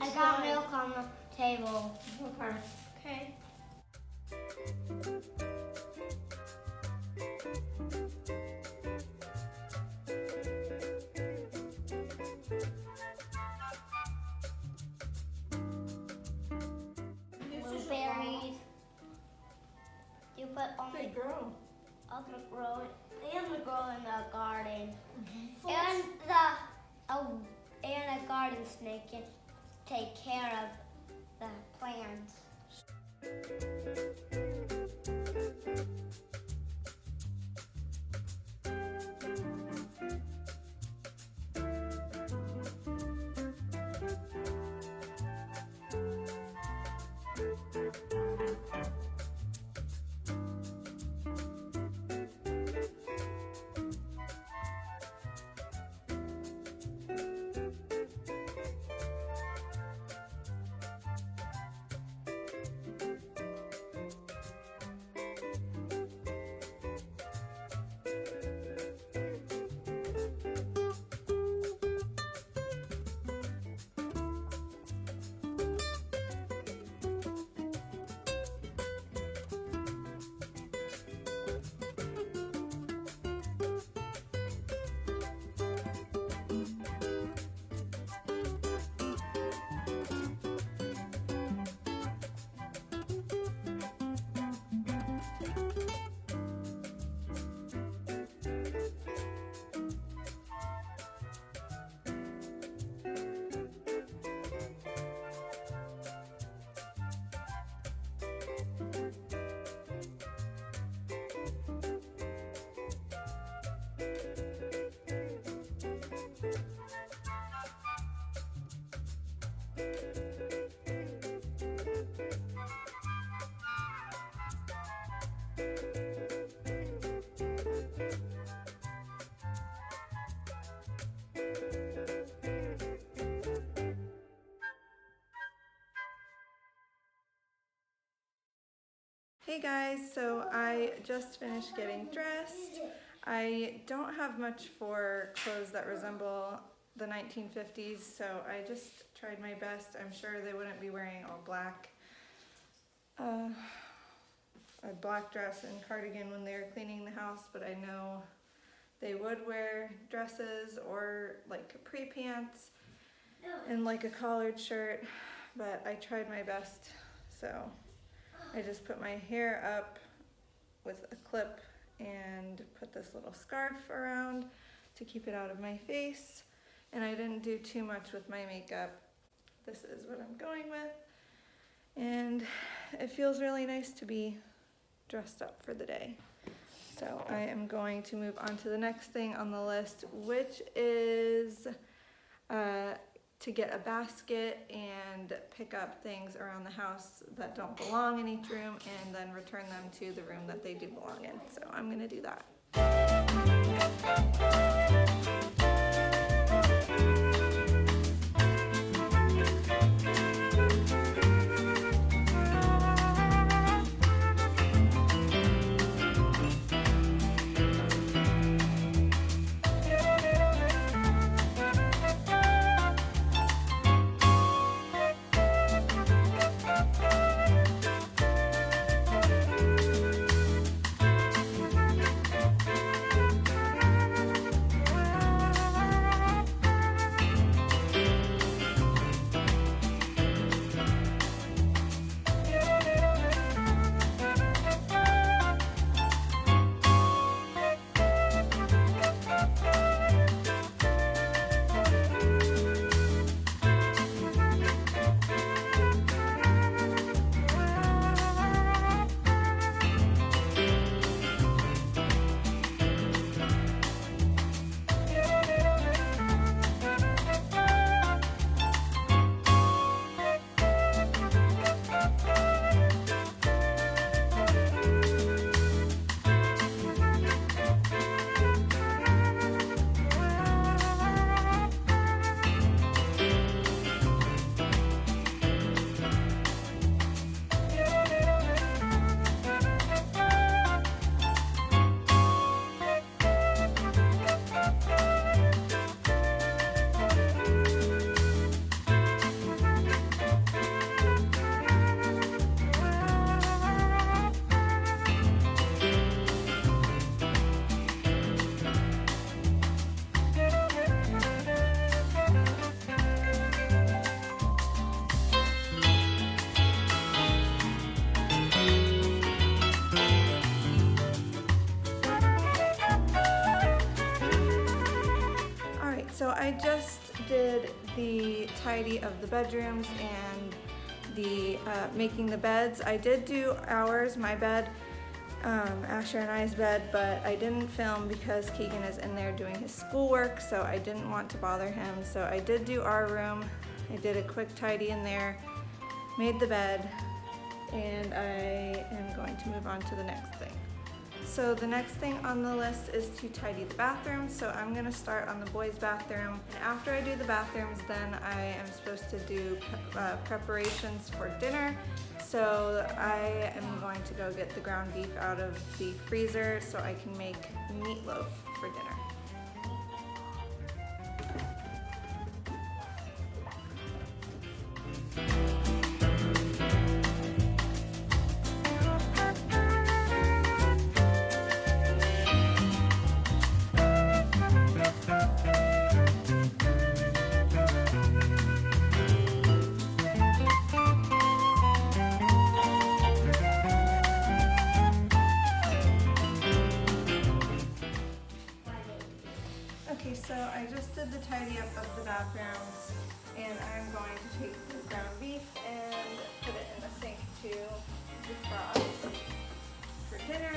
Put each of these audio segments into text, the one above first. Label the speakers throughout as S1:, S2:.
S1: I got milk on the table.
S2: Okay.
S1: Blueberries. You put on
S2: They grow.
S1: other grow and the grow in the garden.
S2: Mm-hmm.
S1: And a garden snake can take care of the plants.
S3: Hey guys, so I just finished getting dressed. I don't have much for clothes that resemble the 1950s, so I just tried my best. I'm sure they wouldn't be wearing all black. A black dress and cardigan when they were cleaning the house, but I know they would wear dresses or like capri pants and like a collared shirt, but I tried my best. So I just put my hair up with a clip and put this little scarf around to keep it out of my face. And I didn't do too much with my makeup. This is what I'm going with. And it feels really nice to be dressed up for the day. So I am going to move on to the next thing on the list, which is to get a basket and pick up things around the house that don't belong in each room and then return them to the room that they do belong in. So I'm gonna do that. did the tidy of the bedrooms and the making the beds. I did do ours, my bed, Asher and I's bed, but I didn't film because Keegan is in there doing his schoolwork, so I didn't want to bother him. So I did do our room. I did a quick tidy in there, made the bed, and I am going to move on to the next thing. So the next thing on the list is to tidy the bathroom. So I'm gonna start on the boys' bathroom. And after I do the bathrooms, then I am supposed to do preparations for dinner. So I am going to go get the ground beef out of the freezer so I can make meatloaf for dinner. Okay, so I just did the tidy up of the bathrooms, and I'm going to take the ground beef and put it in the sink to defrost for dinner.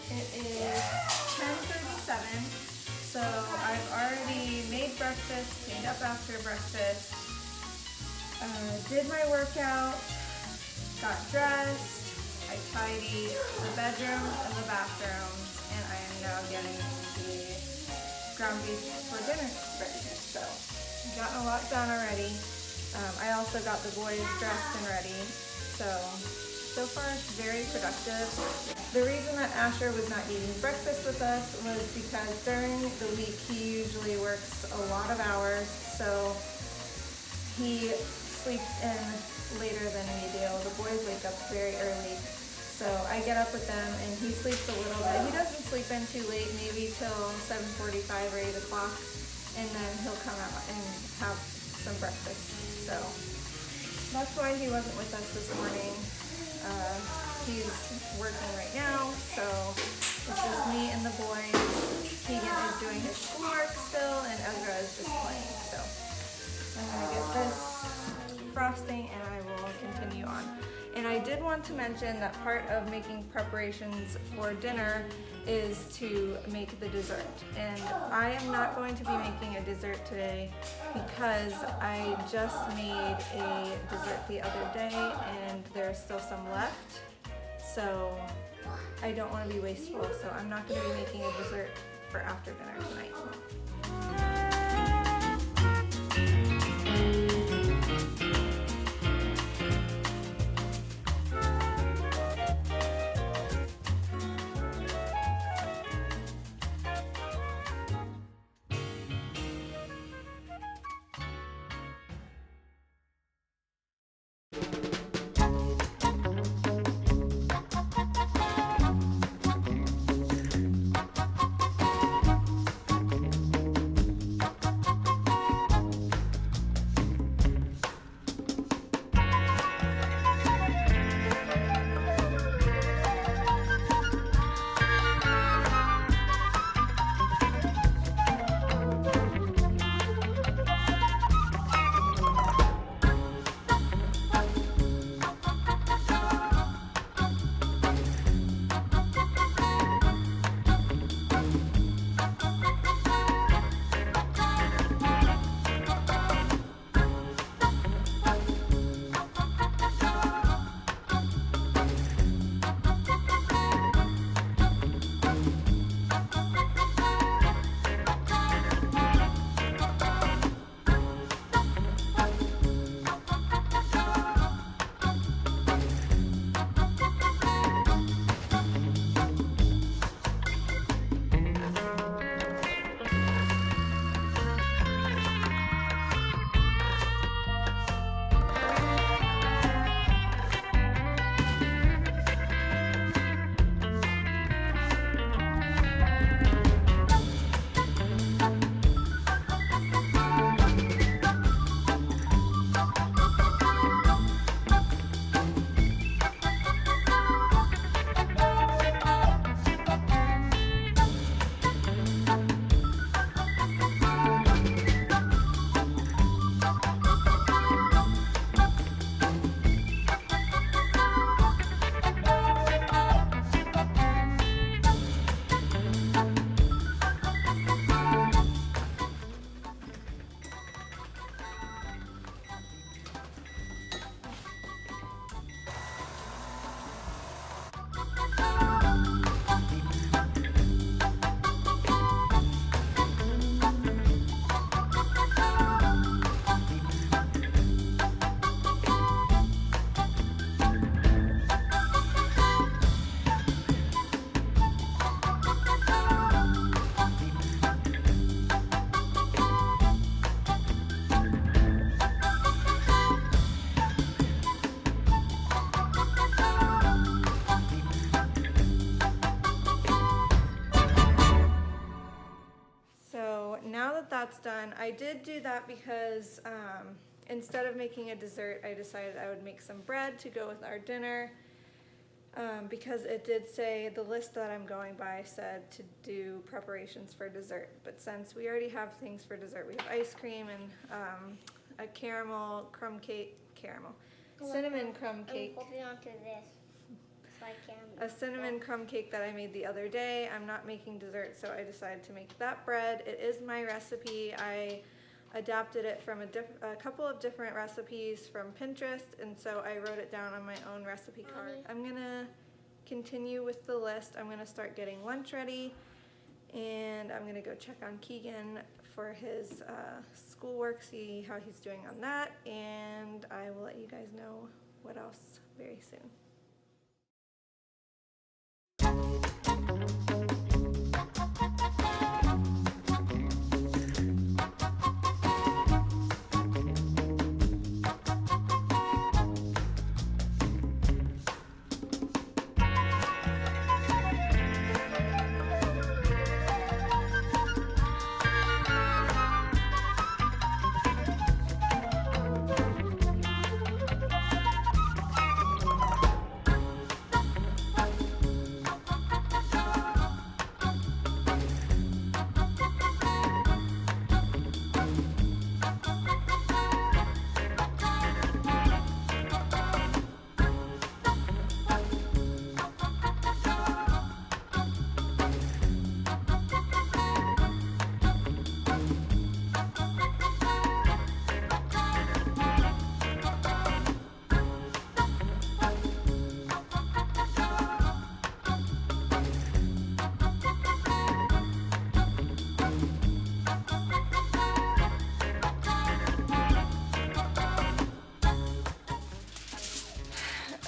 S3: It is 10:37, so I've already made breakfast, cleaned up after breakfast, did my workout, got dressed, I tidied the bedrooms and the bathrooms, and I am now getting the ground beef for dinner ready. So I've gotten a lot done already. I also got the boys dressed and ready. So far it's very productive. The reason that Asher was not eating breakfast with us was because during the week he usually works a lot of hours, so he sleeps in later than we do. The boys wake up very early. So I get up with them and he sleeps a little bit. He doesn't sleep in too late, maybe till 7:45 or 8 o'clock, and then he'll come out and have some breakfast. So that's why he wasn't with us this morning. He's working right now, so it's just me and the boys. Keegan is doing his schoolwork still, and Ezra is just playing. So I'm gonna get this frosting and I will continue on. And I did want to mention that part of making preparations for dinner is to make the dessert. And I am not going to be making a dessert today because I just made a dessert the other day and there's still some left. So I don't want to be wasteful, so I'm not going to be making a dessert for after dinner tonight. And I did do that because instead of making a dessert, I decided I would make some bread to go with our dinner. Because it did say, the list that I'm going by said to do preparations for dessert. But since we already have things for dessert, we have ice cream and a cinnamon crumb cake.
S1: I'm holding on to this so I can.
S3: A cinnamon crumb cake that I made the other day. I'm not making dessert, so I decided to make that bread. It is my recipe. I adapted it from a couple of different recipes from Pinterest, and so I wrote it down on my own recipe card. I'm gonna continue with the list. I'm gonna start getting lunch ready, and I'm gonna go check on Keegan for his schoolwork, see how he's doing on that, and I will let you guys know what else very soon.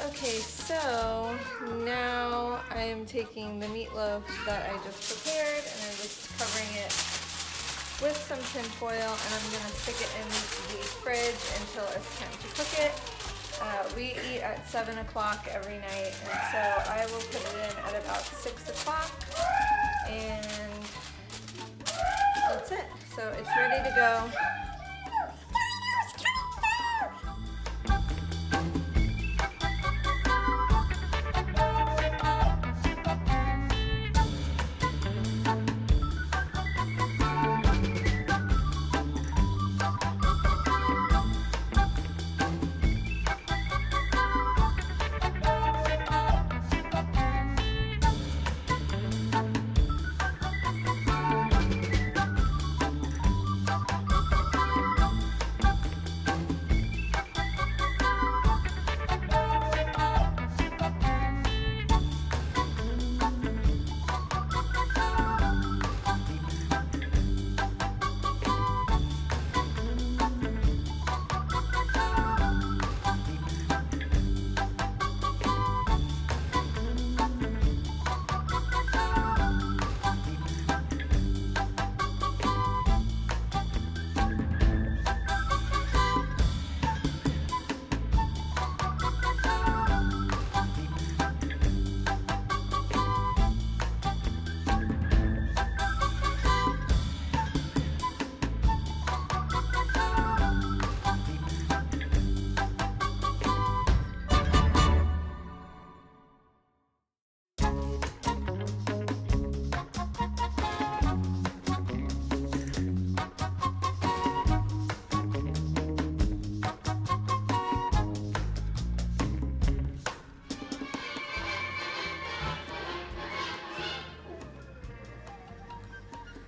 S3: Okay, so now I am taking the meatloaf that I just prepared and I'm just covering it with some tin foil, and I'm gonna stick it in the fridge until it's time to cook it. We eat at 7 o'clock every night, and so I will put it in at about 6 o'clock, and that's it. So it's ready to go.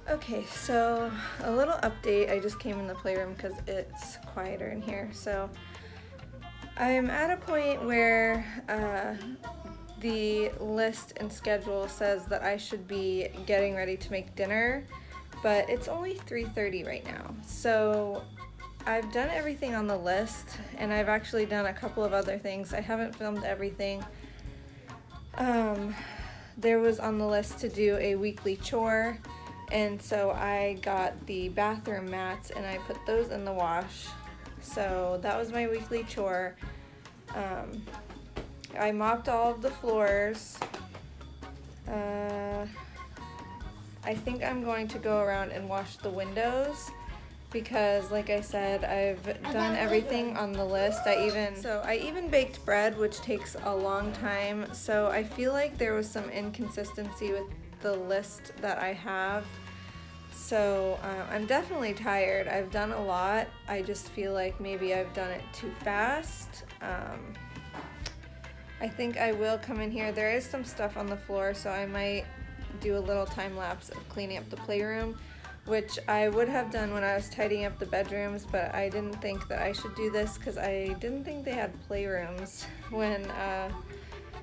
S3: Okay, so a little update. I just came in the playroom because it's quieter in here. So I'm at a point where the list and schedule says that I should be getting ready to make dinner, but it's only 3:30 right now. So I've done everything on the list, and I've actually done a couple of other things. I haven't filmed everything. There was on the list to do a weekly chore, and so I got the bathroom mats and I put those in the wash. So that was my weekly chore. I mopped all of the floors. I think I'm going to go around and wash the windows because like I said, I've done everything on the list. I even baked bread, which takes a long time. So I feel like there was some inconsistency with the list that I have. So I'm definitely tired. I've done a lot. I just feel like maybe I've done it too fast. I think I will come in here. There is some stuff on the floor, so I might do a little time lapse of cleaning up the playroom, which I would have done when I was tidying up the bedrooms, but I didn't think that I should do this because I didn't think they had playrooms when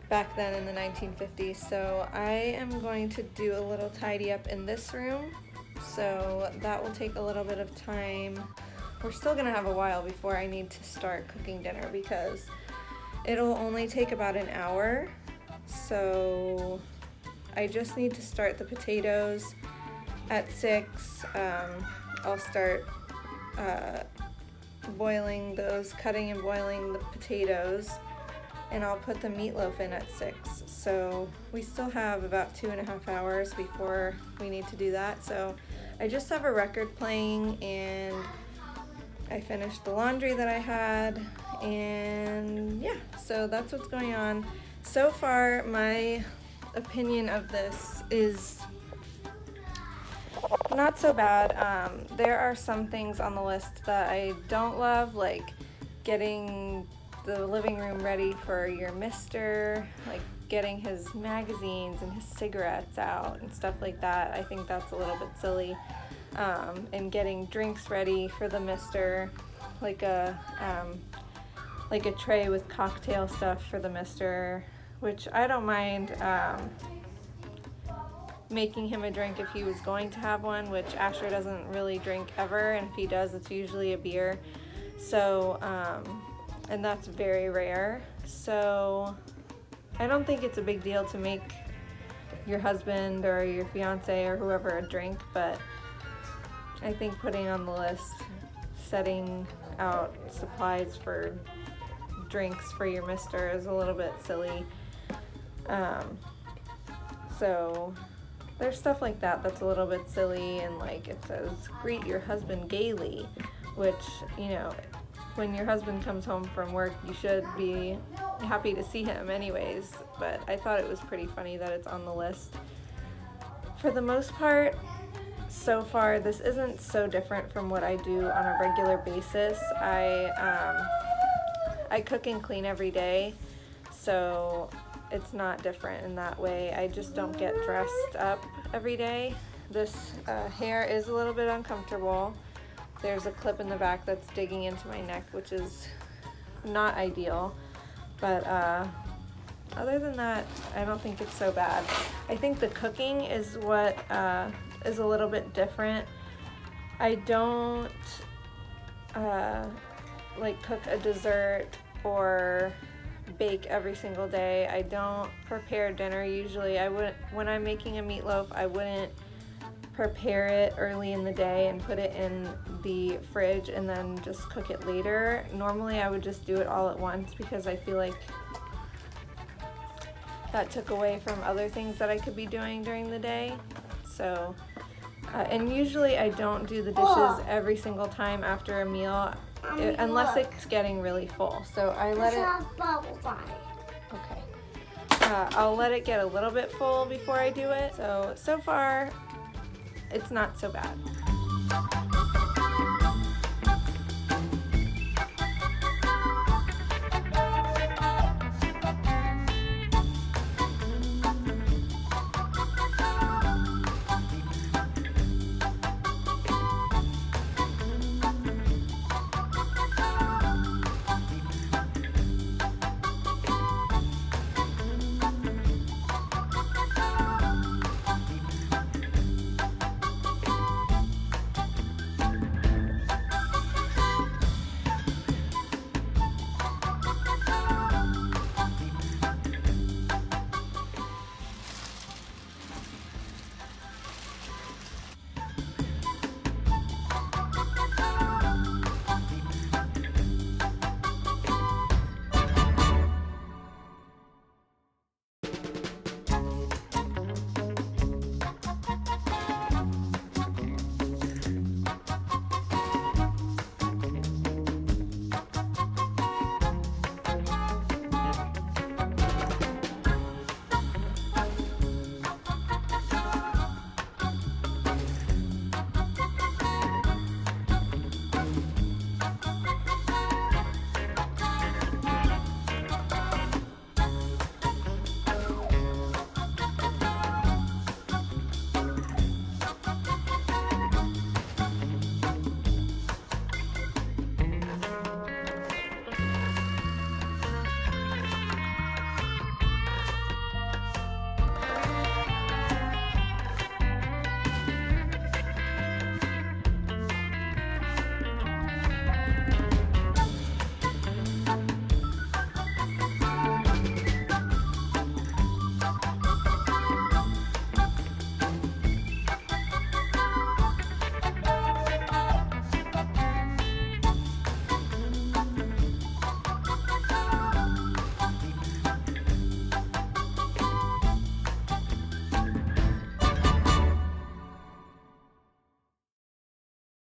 S3: back then in the 1950s. So I am going to do a little tidy up in this room. So that will take a little bit of time. We're still gonna have a while before I need to start cooking dinner because it'll only take about an hour. So I just need to start the potatoes at 6. I'll start boiling those, cutting and boiling the potatoes, and I'll put the meatloaf in at 6. So we still have about 2.5 hours before we need to do that. So I just have a record playing, and I finished the laundry that I had, and yeah, so that's what's going on. So far, my opinion of this is not so bad. There are some things on the list that I don't love, like getting the living room ready for your mister, like getting his magazines and his cigarettes out and stuff like that. I think that's a little bit silly. And getting drinks ready for the mister, like a tray with cocktail stuff for the mister, which I don't mind making him a drink if he was going to have one, which Asher doesn't really drink ever, and if he does, it's usually a beer. So, and that's very rare. So I don't think it's a big deal to make your husband or your fiance or whoever a drink, but I think putting on the list, setting out supplies for drinks for your mister is a little bit silly. So there's stuff like that that's a little bit silly, and like it says, greet your husband gaily, which, you know, when your husband comes home from work, you should be happy to see him anyways, but I thought it was pretty funny that it's on the list. For the most part, so far, this isn't so different from what I do on a regular basis. I cook and clean every day, so it's not different in that way. I just don't get dressed up every day. This hair is a little bit uncomfortable. There's a clip in the back that's digging into my neck, which is not ideal, but other than that, I don't think it's so bad. I think the cooking is what is a little bit different. I don't like cook a dessert or bake every single day. I don't prepare dinner usually. When I'm making a meatloaf, I wouldn't prepare it early in the day and put it in the fridge and then just cook it later. Normally I would just do it all at once because I feel like that took away from other things that I could be doing during the day. So, and usually I don't do the dishes every single time after a meal, unless it's getting really full. So I let it. Okay. I'll let it get a little bit full before I do it. So far, it's not so bad.